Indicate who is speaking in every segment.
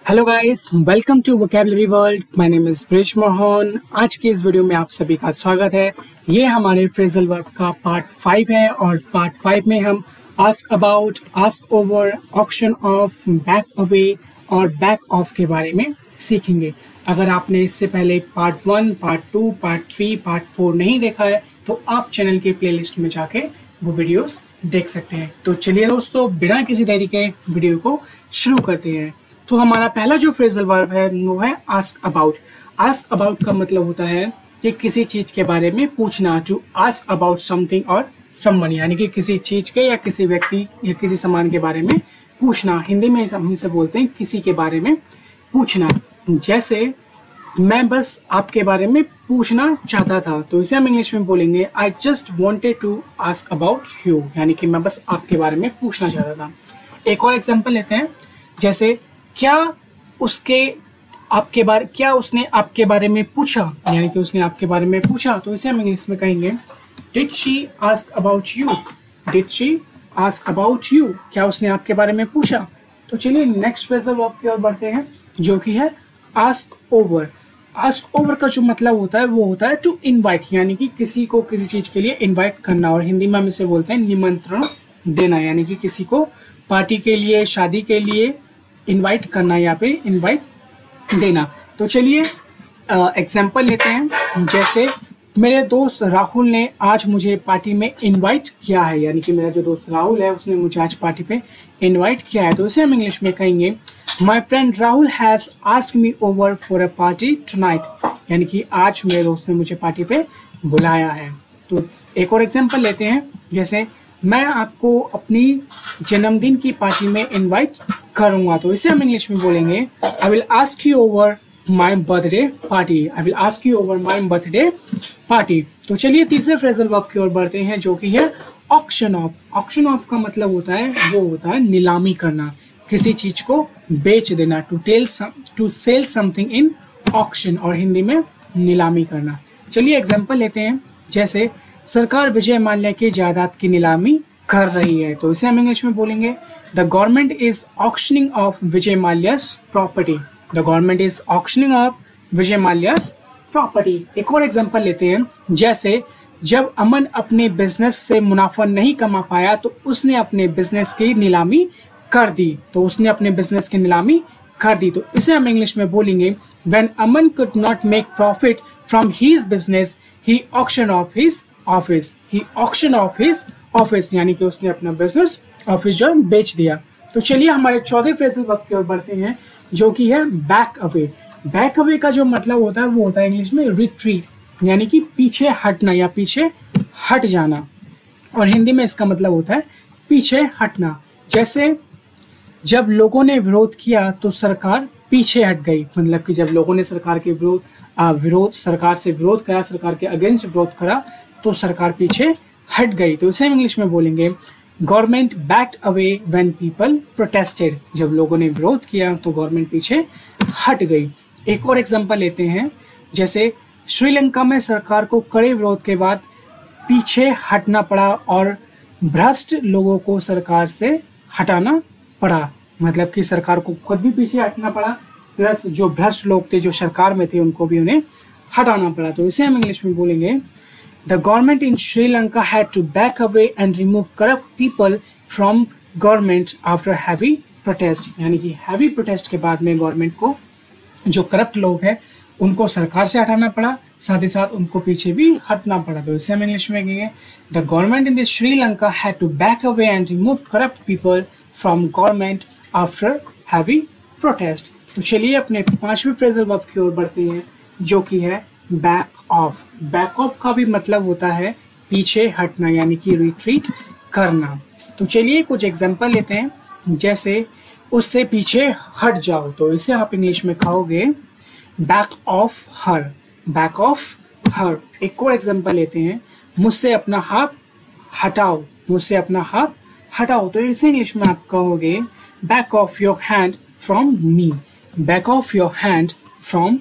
Speaker 1: Hello guys, welcome to vocabulary world. My name is Brij Mohan. आज की इस वीडियो में आप सभी का स्वागत है। ये हमारे फ्रेजल वर्ब का पार्ट 5 है और पार्ट 5 में हम ask about, ask over, auction of, back away और बैक ऑफ के बारे में सीखेंगे। अगर आपने इससे पहले पार्ट 1, पार्ट 2, पार्ट 3, पार्ट 4 नहीं देखा है तो आप चैनल के प्लेलिस्ट में जाके वो वीडियोस देख सकते हैं। तो चलिए दोस्तों, बिना किसी देरी के वीडियो को शुरू करते हैं। तो हमारा पहला जो फ्रेजल वर्ब है वो है आस्क अबाउट। आस्क अबाउट का मतलब होता है कि किसी चीज के बारे में पूछना। टू आस्क अबाउट समथिंग और समवन, यानी कि किसी चीज के या किसी व्यक्ति या किसी सामान के बारे में पूछना। हिंदी में हम इसे बोलते हैं किसी के बारे में पूछना। जैसे मैं बस आपके बारे में पूछना चाहता था, तो इसे हम इंग्लिश में बोलेंगे I just wanted to ask about you, यानी कि मैं बस आपके बारे में पूछना चाहता था। एक और एग्जाम्पल लेते हैं, जैसे क्या उसने आपके बारे में पूछा, यानी कि उसने आपके बारे में पूछा, तो इसे हम इंग्लिश में कहेंगे did she ask about you. Did she ask about you, क्या उसने आपके बारे में पूछा। तो चलिए नेक्स्ट फ्रेजल वर्ब की ओर बढ़ते हैं, जो कि है आस्क ओवर। आस्क ओवर का जो मतलब होता है वो होता है टू इनवाइट, यानी कि किसी को किसी चीज के लिए इनवाइट करना, और हिंदी में हम इसे बोलते हैं निमंत्रण देना, यानी कि किसी को पार्टी के लिए, शादी के लिए इनवाइट करना या फिर इनवाइट देना। तो चलिए एग्जांपल लेते हैं, जैसे मेरे दोस्त राहुल ने आज मुझे पार्टी में इनवाइट किया है, यानी कि मेरा जो दोस्त राहुल है उसने मुझे आज पार्टी पे इनवाइट किया है। तो इसे हम इंग्लिश में कहेंगे my friend Rahul has asked me over for a party tonight, यानी कि आज मेरे दोस्त ने मुझे पार्टी पे बुलाया है। तो एक और एग्जांपल लेते हैं, जैसे मैं आपको अपनी जन्मदिन की पार्टी में इनवाइट करूंगा, तो इसे हम इंग्लिश में बोलेंगे I will ask you over my birthday party. I will ask you over my birthday party. तो चलिए तीसरे फ्रेजल वर्ब की ओर बढ़ते हैं, जो कि है ऑक्शन ऑफ। ऑक्शन ऑफ का मतलब होता है वो होता है नीलामी करना, किसी चीज को बेच देना। To sell something in auction, और हिंदी में नीलामी करना। चलिए एग्जाम्पल लेते हैं, जैसे सरकार विजय माल्या की जायदाद की नीलामी कर रही है, तो इसे हम इंग्लिश में बोलेंगे the government is auctioning off Vijay Mallya's property. The government is auctioning off Vijay Mallya's property. एक और एग्जांपल लेते हैं, जैसे जब अमन अपने बिजनेस से मुनाफा नहीं कमा पाया तो उसने अपने बिजनेस की नीलामी कर दी। तो उसने अपने बिजनेस की नीलामी कर दी, तो इसे हम इंग्लिश में बोलेंगे when Aman could not make profit from his business he auction of his office. He auction of his office, यानी कि उसने अपना बिजनेस ऑफिस जो बेच दिया। तो चलिए हमारे चौथे फ्रेजल वर्ब की ओर बढ़ते हैं, जो कि है बैक अवे। बैक अवे का जो मतलब होता है वो होता है इंग्लिश में रिट्रीट, यानी कि पीछे हटना या पीछे हट जाना, और हिंदी में इसका मतलब होता है पीछे हटना। जैसे जब लोगों ने विरोध किया तो सरकार पीछे हट गई, मतलब कि जब लोगों ने सरकार के सरकार से विरोध करा, सरकार के अगेंस्ट विरोध करा, तो सरकार पीछे हट गई। तो इसे हम इंग्लिश में बोलेंगे government backed away when people protested. जब लोगों ने विरोध किया तो गवर्नमेंट पीछे हट गई। एक और एग्जांपल लेते हैं, जैसे श्रीलंका में सरकार को कड़े विरोध के बाद पीछे हटना पड़ा और भ्रष्ट लोगों को सरकार से हटाना पड़ा, मतलब कि सरकार को खुद भी पीछे हटना पड़ा, प्लस जो भ्रष्ट लोग थे जो सरकार में थे उनको भी उन्हें हटाना पड़ा। तो इसे हम इंग्लिश में बोलेंगे The government in Sri Lanka had to back away and remove corrupt people from government after heavy protest, यानी कि heavy protest के बाद में गवर्नमेंट को जो करप्ट लोग हैं उनको सरकार से हटाना पड़ा, साथ ही साथ उनको पीछे भी हटना पड़ा। तो इसे हम इंग्लिश में कहेंगे the government in Sri Lanka had to back away and remove corrupt people from government after heavy protest. तो चलिए अपने पांचवें फ्रेजल वर्ब की ओर बढ़ते हैं, जो कि है बैक ऑफ। बैक ऑफ का भी मतलब होता है पीछे हटना, यानी कि रिट्रीट करना। तो चलिए कुछ एग्जांपल लेते हैं, जैसे उससे पीछे हट जाओ, तो इसे आप इंग्लिश में कहोगे back of her. Back of her. एक और एग्जांपल लेते हैं, मुझसे अपना हाथ हटाओ। मुझसे अपना हाथ हटाओ, तो इसे इंग्लिश में आप कहोगे back of your hand from me. Back of your hand from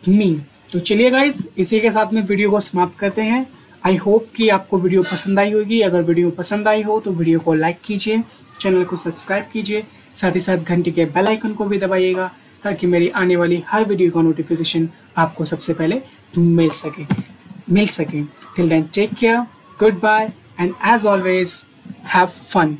Speaker 1: me. तो चलिए गाइस, इसी के साथ में वीडियो को समाप्त करते हैं। आई होप कि आपको वीडियो पसंद आई होगी। अगर वीडियो पसंद आई हो तो वीडियो को लाइक कीजिए, चैनल को सब्सक्राइब कीजिए, साथ ही साथ घंटी के बेल आइकन को भी दबाइएगा ताकि मेरी आने वाली हर वीडियो का नोटिफिकेशन आपको सबसे पहले मिल सके। Till then take care, goodbye and as always have fun.